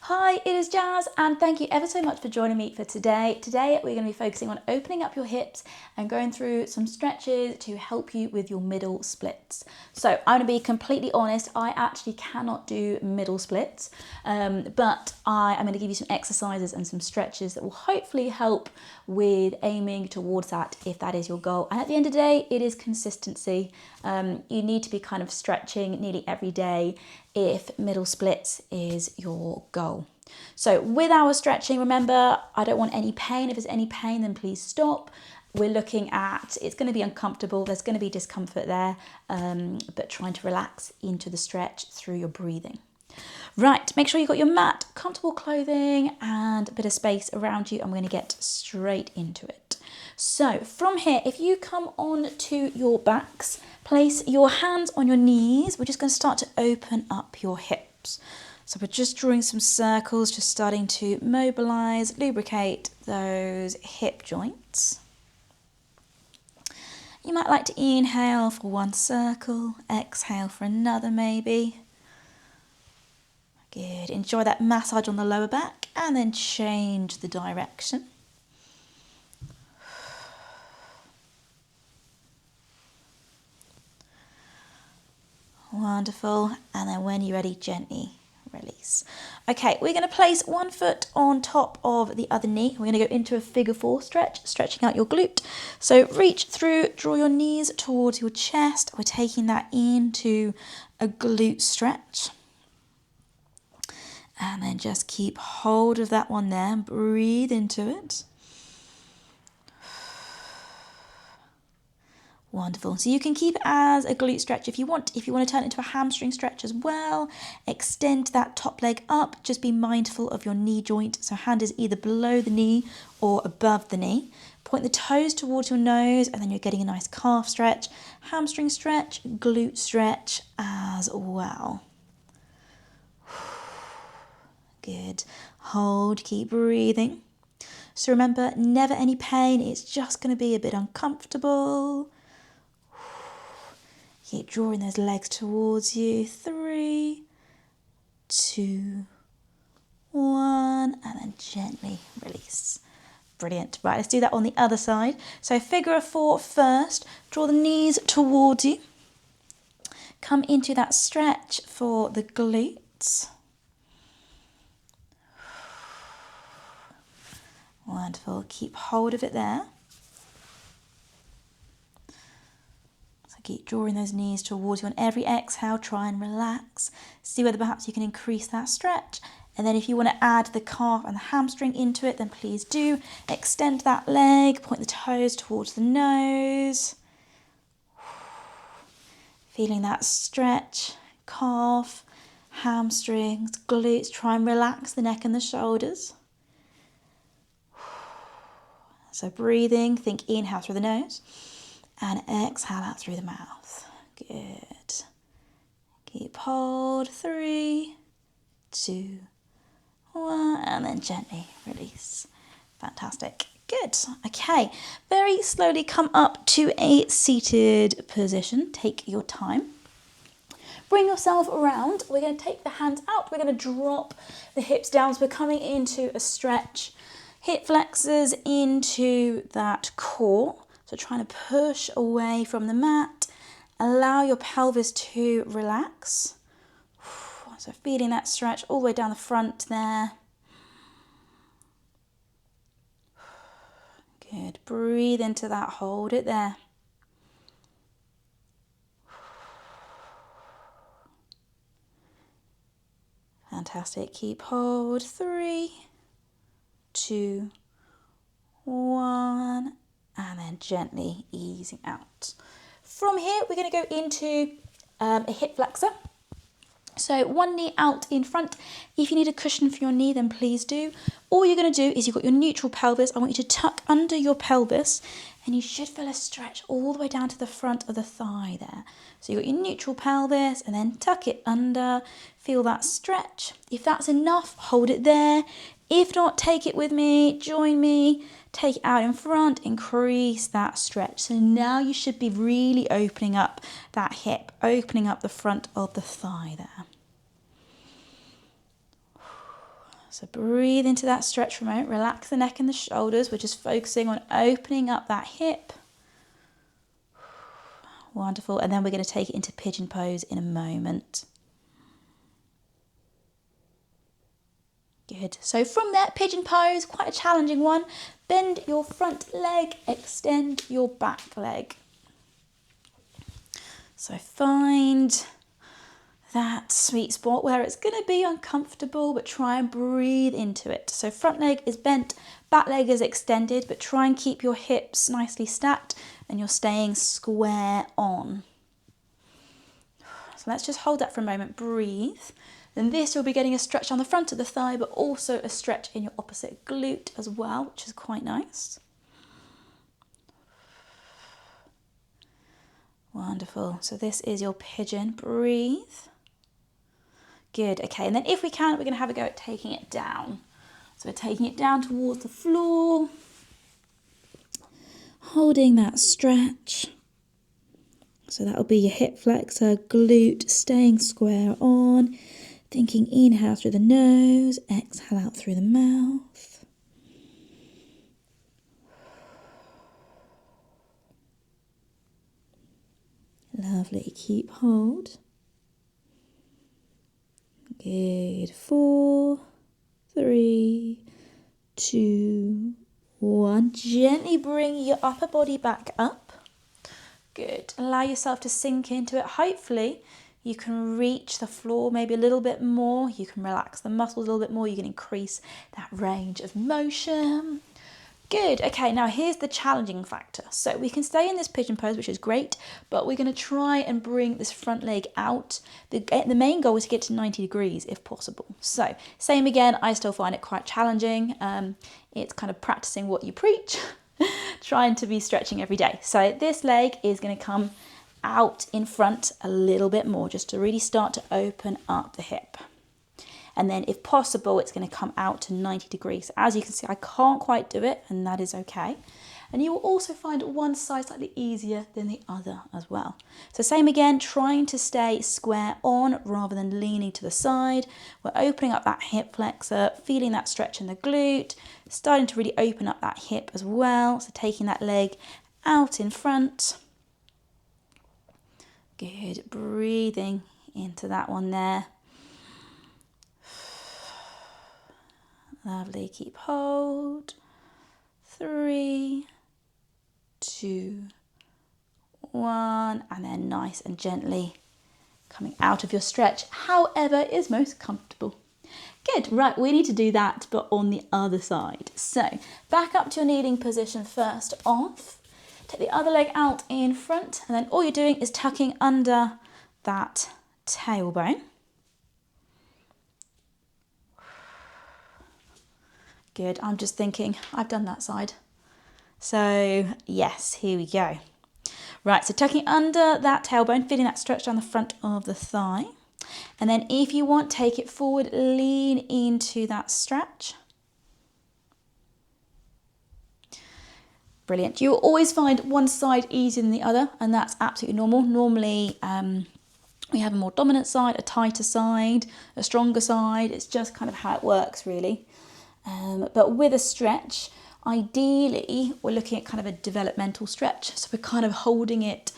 Hi, it is Jazz, and thank you ever so much for joining me for today. Today we're going to be focusing on opening up your hips and going through some stretches to help you with your middle splits. So I'm going to be completely honest, I actually cannot do middle splits, but I am going to give you some exercises and some stretches that will hopefully help with aiming towards that if that is your goal. And at the end of the day, it is consistency. You need to be kind of stretching nearly every day if middle splits is your goal. So with our stretching, remember, I don't want any pain. If there's any pain, then please stop. We're looking at, it's going to be uncomfortable, there's going to be discomfort there, but trying to relax into the stretch through your breathing. Right, make sure you've got your mat, comfortable clothing, and a bit of space around you. I'm going to get straight into it. So from here, if you come on to your backs, place your hands on your knees. We're just going to start to open up your hips. So we're just drawing some circles, just starting to mobilize, lubricate those hip joints. You might like to inhale for one circle, exhale for another maybe. Good, enjoy that massage on the lower back and then change the direction. Wonderful, and then when you're ready, gently release. Okay, we're going to place one foot on top of the other knee. We're going to go into a figure four stretch, stretching out your glute. So reach through, draw your knees towards your chest. We're taking that into a glute stretch. And then just keep hold of that one there and breathe into it. Wonderful. So you can keep it as a glute stretch if you want. If you want to turn it into a hamstring stretch as well, extend that top leg up. Just be mindful of your knee joint. So hand is either below the knee or above the knee. Point the toes towards your nose and then you're getting a nice calf stretch, hamstring stretch, glute stretch as well. Good. Hold, keep breathing. So remember, never any pain. It's just going to be a bit uncomfortable. Keep drawing those legs towards you. 3, 2, 1, and then gently release. Brilliant. Right, let's do that on the other side. So figure of 4 first. Draw the knees towards you. Come into that stretch for the glutes. Wonderful. Keep hold of it there. So keep drawing those knees towards you. On every exhale, try and relax. See whether perhaps you can increase that stretch. And then if you want to add the calf and the hamstring into it, then please do. Extend that leg, point the toes towards the nose. Feeling that stretch, calf, hamstrings, glutes. Try and relax the neck and the shoulders. So breathing, think inhale through the nose and exhale out through the mouth. Good. Keep hold. 3, 2, 1, and then gently release. Fantastic. Good. Okay. Very slowly come up to a seated position. Take your time. Bring yourself around. We're going to take the hands out. We're going to drop the hips down. So we're coming into a stretch. Hip flexors into that core. So trying to push away from the mat. Allow your pelvis to relax. So feeling that stretch all the way down the front there. Good. Breathe into that. Hold it there. Fantastic. Keep hold. 3, 2, 1, and then gently easing out. From here, we're going to go into a hip flexor. So one knee out in front. If you need a cushion for your knee, then please do. All you're going to do is you've got your neutral pelvis. I want you to tuck under your pelvis and you should feel a stretch all the way down to the front of the thigh there. So you've got your neutral pelvis and then tuck it under. Feel that stretch. If that's enough, hold it there. If not, take it with me, join me, take it out in front, increase that stretch. So now you should be really opening up that hip, opening up the front of the thigh there. So breathe into that stretch for a moment. Relax the neck and the shoulders. We're just focusing on opening up that hip. Wonderful. And then we're going to take it into pigeon pose in a moment. Good. So from there, pigeon pose, quite a challenging one. Bend your front leg, extend your back leg. So find that sweet spot where it's going to be uncomfortable, but try and breathe into it. So front leg is bent, back leg is extended, but try and keep your hips nicely stacked and you're staying square on. So let's just hold that for a moment, breathe. Then this you'll be getting a stretch on the front of the thigh, but also a stretch in your opposite glute as well, which is quite nice. Wonderful. So this is your pigeon. Breathe. Good. Okay, and then if we can, we're going to have a go at taking it down. So we're taking it down towards the floor, holding that stretch. So that'll be your hip flexor, glute, staying square on. Thinking inhale through the nose, exhale out through the mouth. Lovely, keep hold. Good, 4, 3, 2, 1. Gently bring your upper body back up. Good, allow yourself to sink into it. Hopefully you can reach the floor maybe a little bit more. You can relax the muscles a little bit more. You can increase that range of motion. Good. Okay, now here's the challenging factor. So we can stay in this pigeon pose, which is great, but we're going to try and bring this front leg out. The main goal is to get to 90 degrees if possible. So same again, I still find it quite challenging. It's kind of practicing what you preach, trying to be stretching every day. So this leg is going to come out in front a little bit more, just to really start to open up the hip. And then if possible, it's going to come out to 90 degrees. As you can see, I can't quite do it, and that is okay. And you will also find one side slightly easier than the other as well. So same again, trying to stay square on rather than leaning to the side. We're opening up that hip flexor, feeling that stretch in the glute, starting to really open up that hip as well. So taking that leg out in front. Good, breathing into that one there. Lovely, keep hold. 3, 2, 1, and then nice and gently coming out of your stretch, however is most comfortable. Good, right, we need to do that, but on the other side. So back up to your kneeling position first off. Take the other leg out in front, and then all you're doing is tucking under that tailbone. Good, I'm just thinking, I've done that side. So yes, here we go. Right, so tucking under that tailbone, feeling that stretch down the front of the thigh. And then if you want, take it forward, lean into that stretch. Brilliant. You'll always find one side easier than the other, and that's absolutely normal. Normally, we have a more dominant side, a tighter side, a stronger side. It's just kind of how it works, really. But with a stretch, ideally, we're looking at kind of a developmental stretch. So we're kind of holding it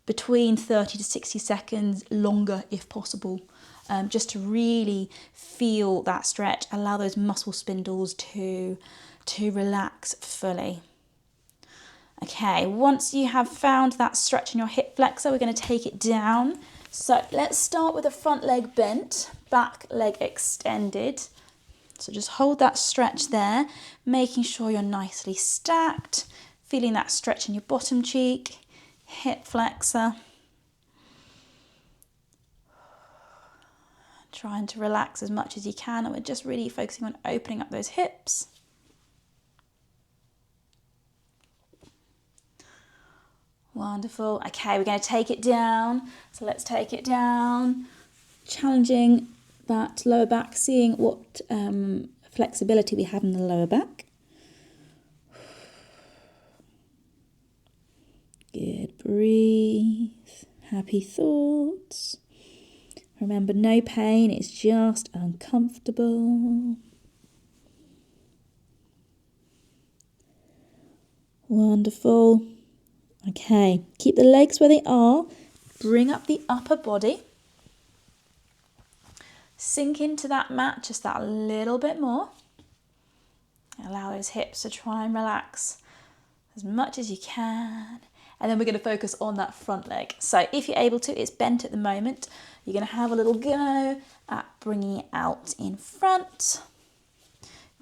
between 30 to 60 seconds longer if possible, just to really feel that stretch, allow those muscle spindles to relax fully. Okay, once you have found that stretch in your hip flexor, we're going to take it down. So let's start with the front leg bent, back leg extended. So just hold that stretch there, making sure you're nicely stacked, feeling that stretch in your bottom cheek, hip flexor. Trying to relax as much as you can, and we're just really focusing on opening up those hips. Wonderful. Okay, we're going to take it down. So let's take it down, challenging that lower back, seeing what flexibility we have in the lower back. Good, breathe, happy thoughts. Remember, no pain, it's just uncomfortable. Wonderful. Okay, keep the legs where they are. Bring up the upper body. Sink into that mat just that little bit more. Allow those hips to try and relax as much as you can. And then we're going to focus on that front leg. So if you're able to, it's bent at the moment. You're going to have a little go at bringing it out in front.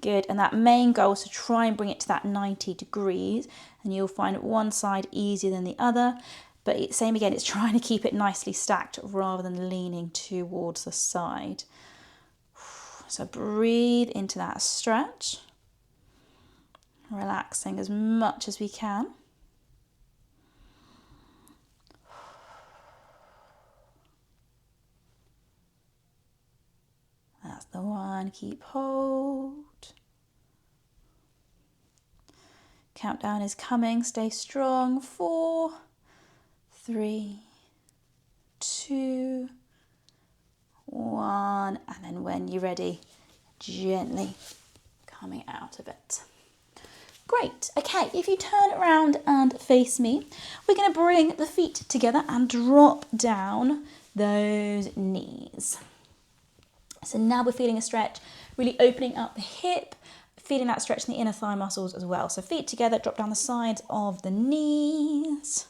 Good, and that main goal is to try and bring it to that 90 degrees, and you'll find one side easier than the other, but same again, it's trying to keep it nicely stacked rather than leaning towards the side. So breathe into that stretch, relaxing as much as we can. That's the one, keep hold. Countdown is coming, stay strong. 4, 3, 2, 1. And then when you're ready, gently coming out of it. Great. Okay, if you turn around and face me, we're going to bring the feet together and drop down those knees. So now we're feeling a stretch, really opening up the hip, feeling that stretch in the inner thigh muscles as well. So feet together, drop down the sides of the knees.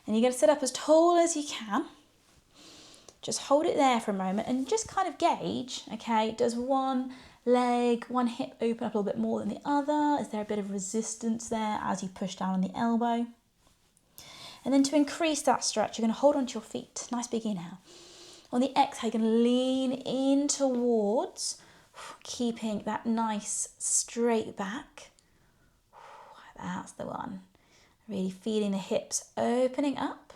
And you're going to sit up as tall as you can. Just hold it there for a moment and just kind of gauge, okay, does one leg, one hip open up a little bit more than the other? Is there a bit of resistance there as you push down on the elbow? And then to increase that stretch, you're going to hold onto your feet. Nice big inhale. On the exhale, you're going to lean in towards, keeping that nice straight back. That's the one. Really feeling the hips opening up.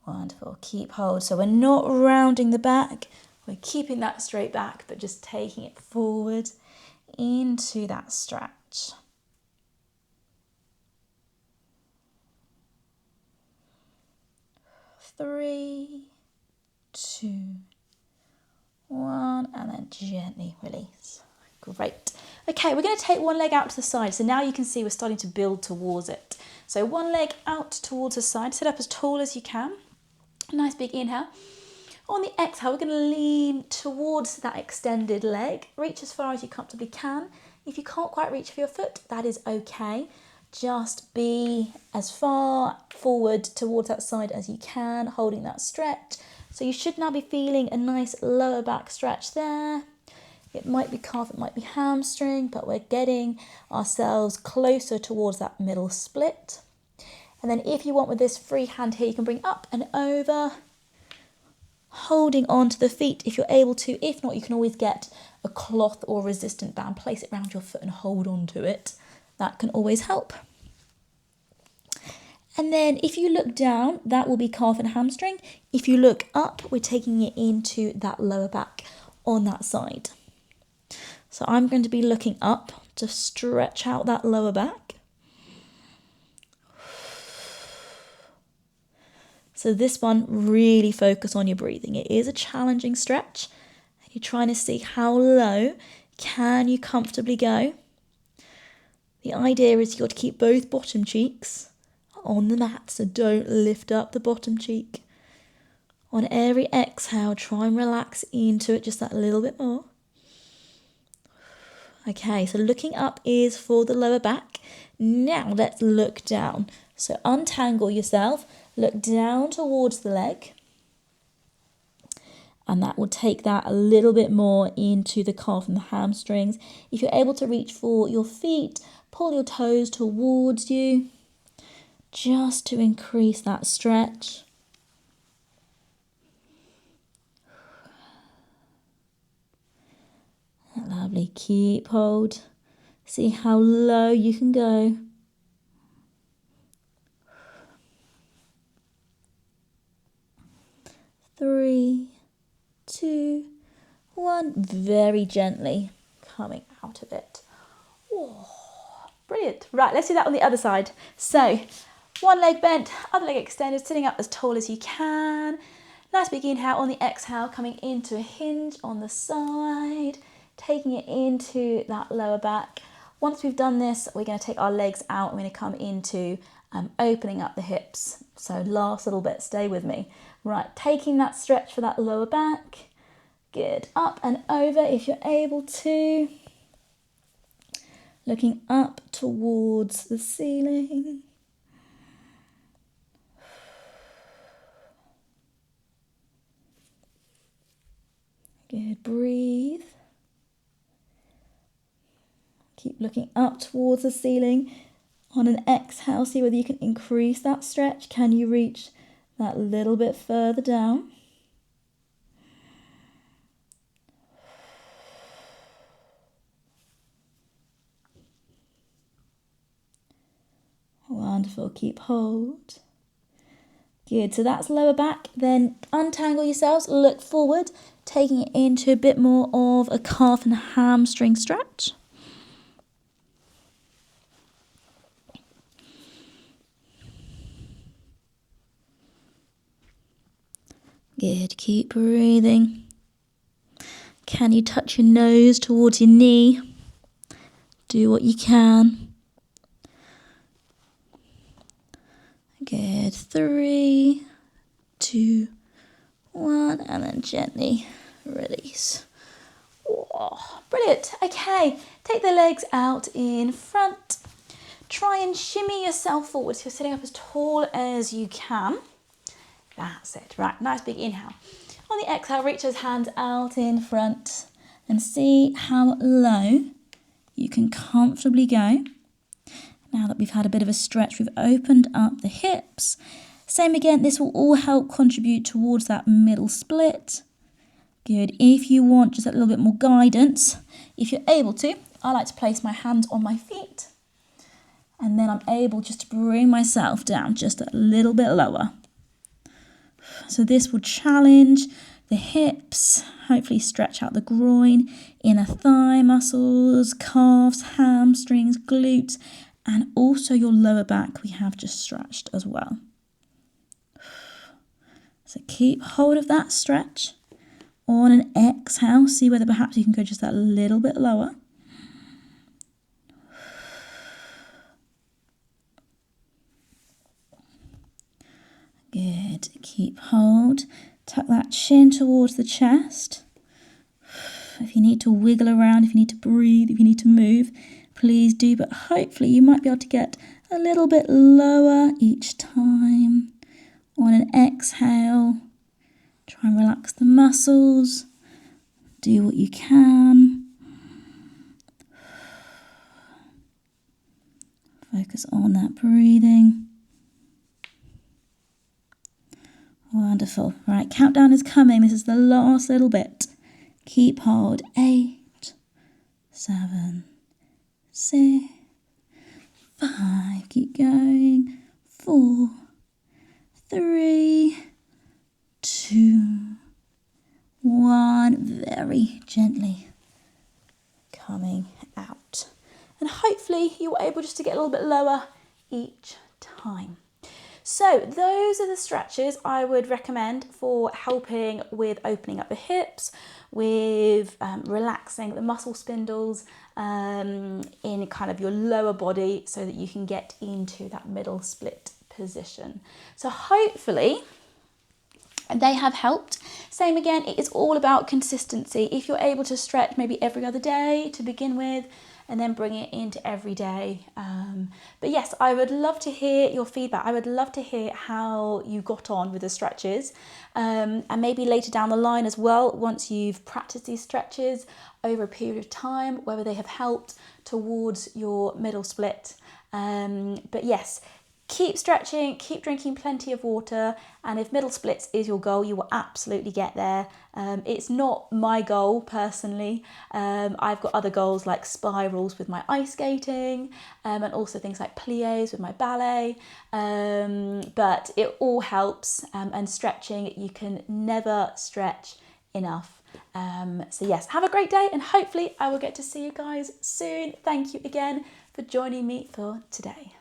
Wonderful. Keep hold. So we're not rounding the back. We're keeping that straight back, but just taking it forward into that stretch. Three, 2, 1, and then gently release. Great. Okay, we're going to take one leg out to the side. So now you can see we're starting to build towards it. So one leg out towards the side. Sit up as tall as you can. Nice big inhale. On the exhale, we're going to lean towards that extended leg. Reach as far as you comfortably can. If you can't quite reach for your foot, that is okay. Just be as far forward towards that side as you can, holding that stretch. So you should now be feeling a nice lower back stretch there. It might be calf, it might be hamstring, but we're getting ourselves closer towards that middle split. And then if you want, with this free hand here, you can bring up and over, holding on to the feet if you're able to. If not, you can always get a cloth or resistant band, place it around your foot and hold on to it. That can always help. And then if you look down, that will be calf and hamstring. If you look up, we're taking it into that lower back on that side. So I'm going to be looking up to stretch out that lower back. So this one, really focus on your breathing. It is a challenging stretch. You're trying to see how low can you comfortably go. The idea is you've got to keep both bottom cheeks on the mat, so don't lift up the bottom cheek. On every exhale, try and relax into it just that little bit more. Okay, so looking up is for the lower back. Now let's look down. So untangle yourself, look down towards the leg. And that will take that a little bit more into the calf and the hamstrings. If you're able to reach for your feet, pull your toes towards you, just to increase that stretch. Lovely, keep hold. See how low you can go. Three, 2, 1. Very gently coming out of it. Oh, brilliant. Right, let's do that on the other side. So one leg bent, other leg extended, sitting up as tall as you can. Nice big inhale. On the exhale, coming into a hinge on the side. taking it into that lower back. Once we've done this, we're going to take our legs out and we're going to come into opening up the hips. So last little bit, stay with me. Right, taking that stretch for that lower back. Good, up and over if you're able to. Looking up towards the ceiling. Good, breathe. Keep looking up towards the ceiling. On an exhale, see whether you can increase that stretch. Can you reach that little bit further down? Wonderful, keep hold. Good, so that's lower back. Then untangle yourselves, look forward, taking it into a bit more of a calf and hamstring stretch. Good, keep breathing. Can you touch your nose towards your knee? Do what you can. Good, 3, 2, 1, and then gently release. Oh, brilliant. Okay, take the legs out in front. Try and shimmy yourself forward so you're sitting up as tall as you can. That's it. Right, nice big inhale. On the exhale, reach those hands out in front and see how low you can comfortably go. Now that we've had a bit of a stretch, we've opened up the hips. Same again, this will all help contribute towards that middle split. Good. If you want just a little bit more guidance, if you're able to, I like to place my hands on my feet. And then I'm able just to bring myself down just a little bit lower. So this will challenge the hips, hopefully stretch out the groin, inner thigh muscles, calves, hamstrings, glutes, and also your lower back we have just stretched as well. So keep hold of that stretch. On an exhale, see whether perhaps you can go just that little bit lower. Good, keep hold. Tuck that chin towards the chest. If you need to wiggle around, if you need to breathe, if you need to move, please do, but hopefully you might be able to get a little bit lower each time. On an exhale, try and relax the muscles. Do what you can. Focus on that breathing. Wonderful. Right, countdown is coming. This is the last little bit. Keep hold. 8, 7, 6, 5. Keep going. 4, 3, 2, 1. Very gently coming out. And hopefully you were able just to get a little bit lower each time. So those are the stretches I would recommend for helping with opening up the hips, with relaxing the muscle spindles in kind of your lower body so that you can get into that middle split position. So hopefully they have helped. Same again, it is all about consistency. If you're able to stretch maybe every other day to begin with, and then bring it into every day. But yes, I would love to hear your feedback. I would love to hear how you got on with the stretches, and maybe later down the line as well, once you've practiced these stretches over a period of time, whether they have helped towards your middle split. But yes, keep stretching, keep drinking plenty of water, and if middle splits is your goal, you will absolutely get there. It's not my goal personally. I've got other goals like spirals with my ice skating, and also things like pliés with my ballet, but it all helps, and stretching, you can never stretch enough. So yes, have a great day, and hopefully I will get to see you guys soon. Thank you again for joining me for today.